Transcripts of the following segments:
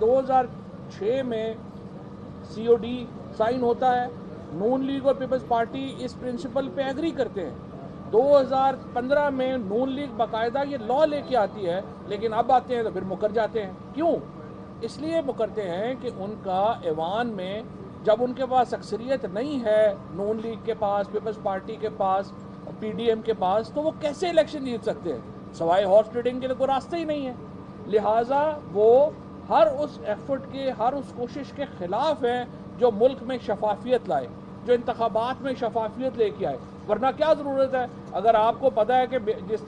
2006 میں COD sign ہوتا ہے, نون لیگ اور پیپلز پارٹی اس پرنسپل پہ ایگری کرتے ہیں. 2015 میں نون لیگ باقاعدہ یہ لا لے کے آتی ہے, لیکن اب آتے ہیں تو پھر مکر جاتے ہیں. کیوں؟ اس لیے مکرتے ہیں کہ ان کا ایوان میں جب ان کے پاس اکثریت نہیں ہے, نون لیگ کے پاس, پیپلز پارٹی کے پاس, PDM کے پاس, تو وہ کیسے الیکشن جیت سکتے ہیں؟ سوائے ہارس ٹریڈنگ کے تو کوئی راستہ ہی نہیں ہے. لہٰذا وہ ہر اس ایفرٹ کے, ہر اس کوشش کے خلاف ہیں جو ملک میں شفافیت لائے, جو انتخابات میں شفافیت لے کے آئے. ورنہ کیا ضرورت ہے؟ اگر آپ کو پتہ ہے کہ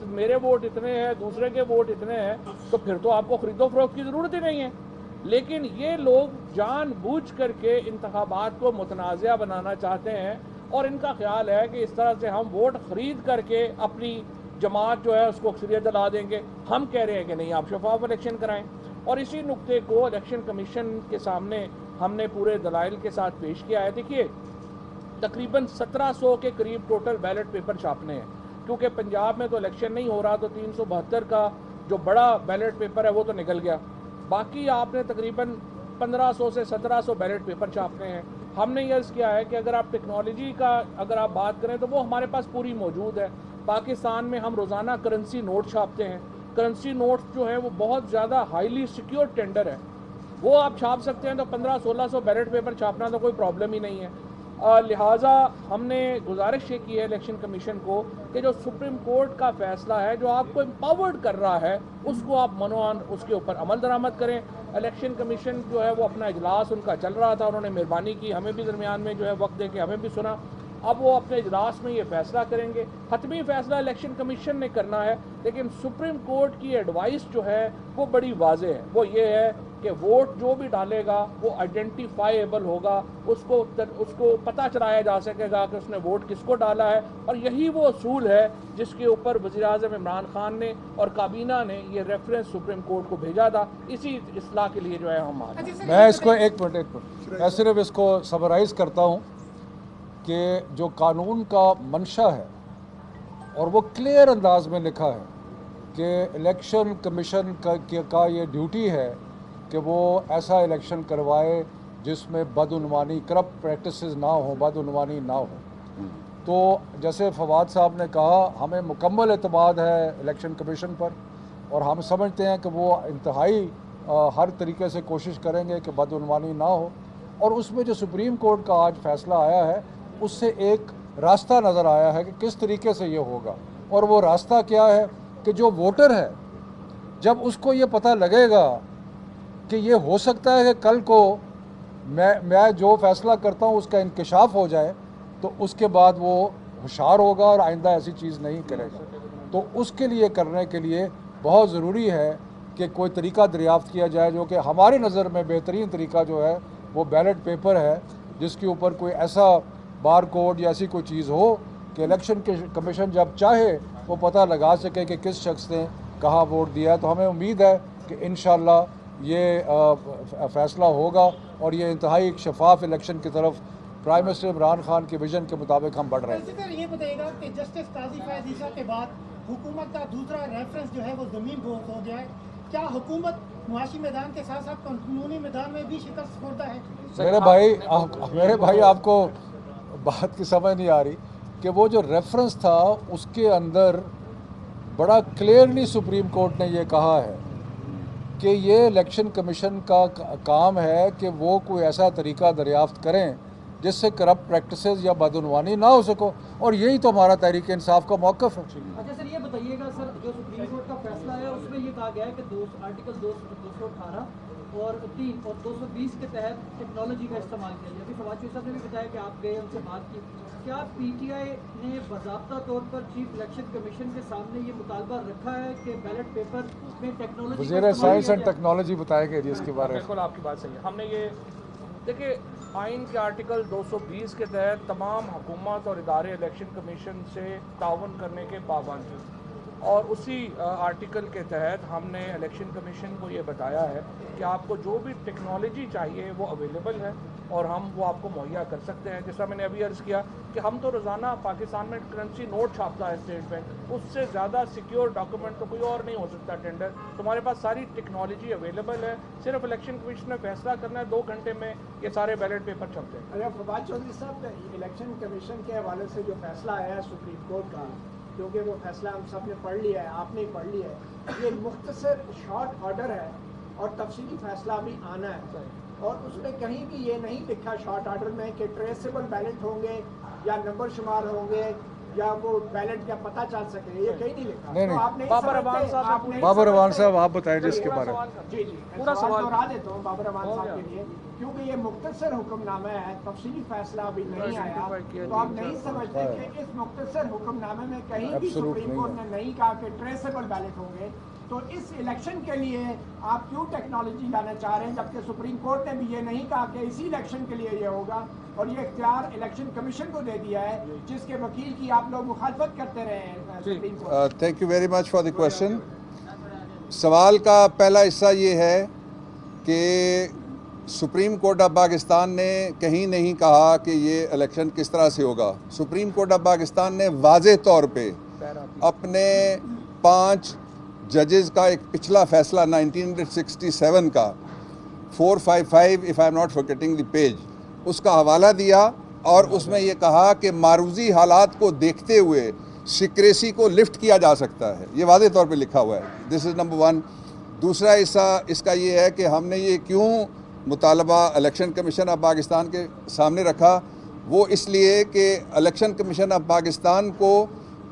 میرے ووٹ اتنے ہیں, دوسرے کے ووٹ اتنے ہیں, تو پھر تو آپ کو خرید و فروخت کی ضرورت ہی نہیں ہے. لیکن یہ لوگ جان بوجھ کر کے انتخابات کو متنازع بنانا چاہتے ہیں, اور ان کا خیال ہے کہ اس طرح سے ہم ووٹ خرید کر کے اپنی جماعت جو ہے اس کو اکثریت دلا دیں گے. ہم کہہ رہے ہیں کہ نہیں, آپ شفاف الیکشن کرائیں. اور اسی نقطے کو الیکشن کمیشن کے سامنے ہم نے پورے دلائل کے ساتھ پیش کیا ہے. دیکھیے تقریباً 1700 کے قریب ٹوٹل بیلٹ پیپر چھاپنے ہیں, کیونکہ پنجاب میں تو الیکشن نہیں ہو رہا, تو 372 کا جو بڑا بیلٹ پیپر ہے وہ تو نکل گیا. باقی آپ نے تقریباً 1500 سے 1700 بیلٹ پیپر چھاپنے ہیں. ہم نے یہ عرض کیا ہے کہ اگر آپ ٹیکنالوجی کا اگر آپ بات کریں تو وہ ہمارے پاس پوری موجود ہے. پاکستان میں ہم روزانہ کرنسی نوٹ چھاپتے ہیں. کرنسی نوٹ جو ہے وہ بہت زیادہ ہائیلی سیکیور ٹینڈر ہے, وہ آپ چھاپ سکتے ہیں. تو 1500-1600 بیلٹ پیپر چھاپنا تو کوئی پرابلم ہی نہیں ہے. لہٰذا ہم نے گزارش یہ کی ہے الیکشن کمیشن کو کہ جو سپریم کورٹ کا فیصلہ ہے, جو آپ کو امپاورڈ کر رہا ہے, اس کو آپ منوان اس کے اوپر عمل درآمد کریں. الیکشن کمیشن جو ہے وہ اپنا اجلاس ان کا چل رہا تھا, انہوں نے مہربانی کی, ہمیں بھی درمیان میں جو ہے وقت دے کے ہمیں بھی سنا. اب وہ اپنے اجلاس میں یہ فیصلہ کریں گے. حتمی فیصلہ الیکشن کمیشن نے کرنا ہے, لیکن سپریم کورٹ کی ایڈوائس جو ہے وہ بڑی واضح ہے. وہ یہ ہے کہ ووٹ جو بھی ڈالے گا وہ آئیڈینٹیفائیبل ہوگا, اس کو پتہ چلایا جا سکے گا کہ اس نے ووٹ کس کو ڈالا ہے. اور یہی وہ اصول ہے جس کے اوپر وزیر اعظم عمران خان نے اور کابینہ نے یہ ریفرنس سپریم کورٹ کو بھیجا تھا. اسی اصلاح کے لیے جو ہے ہم آ رہے ہیں. میں اس کو ایک منٹ میں صرف اس کو سمرائز کرتا ہوں کہ جو قانون کا منشا ہے, اور وہ کلیئر انداز میں لکھا ہے کہ الیکشن کمیشن کا یہ ڈیوٹی ہے کہ وہ ایسا الیکشن کروائے جس میں بدعنوانی, کرپٹ پریکٹسز نہ ہوں, بدعنوانی نہ ہو. تو جیسے فواد صاحب نے کہا, ہمیں مکمل اعتماد ہے الیکشن کمیشن پر, اور ہم سمجھتے ہیں کہ وہ انتہائی ہر طریقے سے کوشش کریں گے کہ بدعنوانی نہ ہو. اور اس میں جو سپریم کورٹ کا آج فیصلہ آیا ہے, اس سے ایک راستہ نظر آیا ہے کہ کس طریقے سے یہ ہوگا. اور وہ راستہ کیا ہے کہ جو ووٹر ہے, جب اس کو یہ پتہ لگے گا کہ یہ ہو سکتا ہے کہ کل کو میں جو فیصلہ کرتا ہوں اس کا انکشاف ہو جائے, تو اس کے بعد وہ ہوشیار ہوگا اور آئندہ ایسی چیز نہیں کرے گا. تو اس کے لیے کرنے کے لیے بہت ضروری ہے کہ کوئی طریقہ دریافت کیا جائے, جو کہ ہماری نظر میں بہترین طریقہ جو ہے وہ بیلٹ پیپر ہے, جس کے اوپر کوئی ایسا بار کوڈ یا ایسی کوئی چیز ہو کہ الیکشن کمیشن جب چاہے وہ پتہ لگا سکے کہ کس شخص نے کہاں ووٹ دیا ہے. تو ہمیں امید ہے کہ انشاءاللہ یہ فیصلہ ہوگا, اور یہ انتہائی ایک شفاف الیکشن کی طرف پرائم منسٹر عمران خان کے ویژن کے مطابق ہم بڑھ رہے ہیں. اسی طرح یہ بتائیے گا کہ جسٹس قاضی فیاض عیسیٰ کے بعد حکومت کا دوسرا ریفرنس جو ہے وہ زمین بوس ہو گیا ہے. کیا حکومت معاشی میدان کے ساتھ ساتھ قانونی میدان میں بھی شکست خوردہ ہے؟ میرے بھائی آپ کو بات کی سمجھ نہیں آ رہی کہ وہ جو ریفرنس تھا اس کے اندر بڑا کلیئرلی سپریم کورٹ نے یہ کہا ہے کہ یہ الیکشن کمیشن کا کام ہے کہ وہ کوئی ایسا طریقہ دریافت کریں جس سے کرپٹ پریکٹسز یا بدعنوانی نہ ہو سکو, اور یہی تو ہمارا تحریک انصاف کا موقف ہے. اچھا سر, یہ بتائیے گا سر, جو سپریم کورٹ کا فیصلہ ہے اس میں یہ کہا گیا ہے کہ آرٹیکل 218 اور 3 اور 220 کے تحت ٹیکنالوجی کا استعمال کیا جائے. ابھی فواد صاحب نے بھی بتایا کہ آپ گئے, ان سے بات کی. کیا پی ٹی آئی نے باضابطہ طور پر چیف الیکشن کمیشن کے سامنے یہ مطالبہ رکھا ہے کہ بیلٹ پیپر میں ٹیکنالوجی, وزیر سائنس اینڈ ٹیکنالوجی بتائے گا جی اس کے بارے میں. بالکل آپ کی بات صحیح ہے. ہم نے یہ دیکھیں آئین کے آرٹیکل 220 کے تحت تمام حکومت اور ادارے الیکشن کمیشن سے تعاون کرنے کے پابند ہیں. اور اسی آرٹیکل کے تحت ہم نے الیکشن کمیشن کو یہ بتایا ہے کہ آپ کو جو بھی ٹیکنالوجی چاہیے وہ اویلیبل ہے اور ہم وہ آپ کو مہیا کر سکتے ہیں. جیسا میں نے ابھی عرض کیا کہ ہم تو روزانہ پاکستان میں کرنسی نوٹ چھاپتا ہے اسٹیٹ بینک, اس سے زیادہ سیکیور ڈاکومنٹ تو کوئی اور نہیں ہو سکتا ٹینڈر. تمہارے پاس ساری ٹیکنالوجی اویلیبل ہے, صرف الیکشن کمیشن نے فیصلہ کرنا ہے, 2 گھنٹے میں یہ سارے بیلٹ پیپر چھپتے ہیں. فواد چودھری صاحب, الیکشن کمیشن کے حوالے سے جو فیصلہ آیا ہے سپریم کورٹ کا, کیونکہ وہ فیصلہ ہم سب نے پڑھ لیا ہے, آپ نے پڑھ لیا ہے, یہ مختصر شارٹ آرڈر ہے اور تفصیلی فیصلہ بھی آنا ہے, اور اس میں کہیں بھی یہ نہیں لکھا شارٹ آرڈر میں کہ ٹریسیبل بیلٹ ہوں گے یا نمبر شمار ہوں گے یا وہ بیلٹ کا پتہ چل سکے, یہ کہیں نہیں لکھا. نہیں, تو آپ نہیں بابر سمجھتے, امان صاحب, آپ نہیں بابر امان سمجھتے. صاحب آپ بتائیں جس کے بارے میں. جی جی پورا سوال سوال دوہرا دیتا ہوں بابر امان صاحب کے لیے, کیونکہ یہ مختصر حکم نامہ ہے, تفصیلی فیصلہ ابھی نہیں آیا, تو آپ نہیں سمجھتے کہ اس مختصر حکم نامے میں کہیں بھی سپریم کورٹ نے نہیں کہا کہ ٹریسیبل بیلٹ ہوں گے, تو اس الیکشن کے لیے آپ کیوں ٹیکنالوجی لانا چاہ رہے ہیں جبکہ سپریم کورٹ نے بھی یہ نہیں کہا کہ اسی الیکشن کے لیے یہ ہوگا, اور یہ اختیار الیکشن کمیشن کو دے دیا ہے جس کے وکیل کی آپ لوگ مخالفت کرتے رہے ہیں supreme court. Thank you very much for the question. سوال کا پہلا حصہ یہ ہے کہ سپریم کورٹ آف پاکستان نے کہیں نہیں کہا کہ یہ الیکشن کس طرح سے ہوگا. سپریم کورٹ آف پاکستان نے واضح طور پہ اپنے 5 ججز کا ایک پچھلا فیصلہ 1967 کا 455 if I'm not forgetting the page, اس کا حوالہ دیا اور اس میں یہ کہا کہ معروضی حالات کو دیکھتے ہوئے سیکریسی کو لفٹ کیا جا سکتا ہے. یہ واضح طور پہ لکھا ہوا ہے. دس از نمبر 1. دوسرا حصہ اس کا یہ ہے کہ ہم نے یہ کیوں مطالبہ الیکشن کمیشن آف پاکستان کے سامنے رکھا, وہ اس لیے کہ الیکشن کمیشن آف پاکستان کو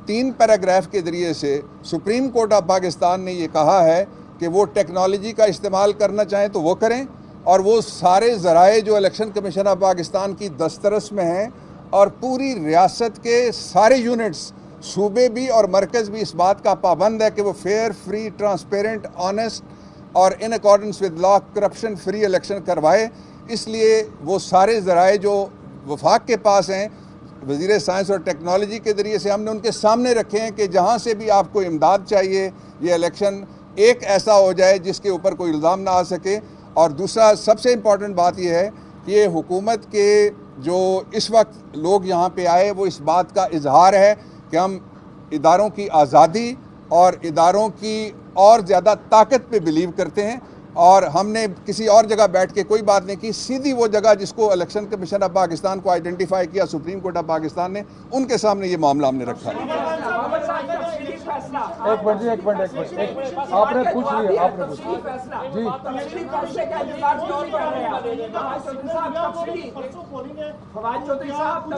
3 پیراگراف کے ذریعے سے سپریم کورٹ آف پاکستان نے یہ کہا ہے کہ وہ ٹیکنالوجی کا استعمال کرنا چاہیں تو وہ کریں, اور وہ سارے ذرائع جو الیکشن کمیشن آف پاکستان کی دسترس میں ہیں اور پوری ریاست کے سارے یونٹس, صوبے بھی اور مرکز بھی اس بات کا پابند ہے کہ وہ فیئر, فری, ٹرانسپیرنٹ, آنیسٹ اور in accordance with law corruption free election کروائے. اس لیے وہ سارے ذرائع جو وفاق کے پاس ہیں وزیر سائنس اور ٹیکنالوجی کے ذریعے سے ہم نے ان کے سامنے رکھے ہیں کہ جہاں سے بھی آپ کو امداد چاہیے یہ الیکشن ایک ایسا ہو جائے جس کے اوپر کوئی الزام نہ آ سکے. اور دوسرا سب سے امپورٹنٹ بات یہ ہے کہ یہ حکومت کے جو اس وقت لوگ یہاں پہ آئے وہ اس بات کا اظہار ہے کہ ہم اداروں کی آزادی اور اداروں کی اور زیادہ طاقت پہ بلیو کرتے ہیں, اور ہم نے کسی اور جگہ بیٹھ کے کوئی بات نہیں کی. سیدھی وہ جگہ جس کو الیکشن کمیشن آف پاکستان کو آئیڈینٹیفائی کیا سپریم کورٹ آف پاکستان نے, ان کے سامنے یہ معاملہ ہم نے رکھا. ایک منٹ آپ نے پوچھ لیا, آپ نے پوچھ جی. فواد چودھری صاحب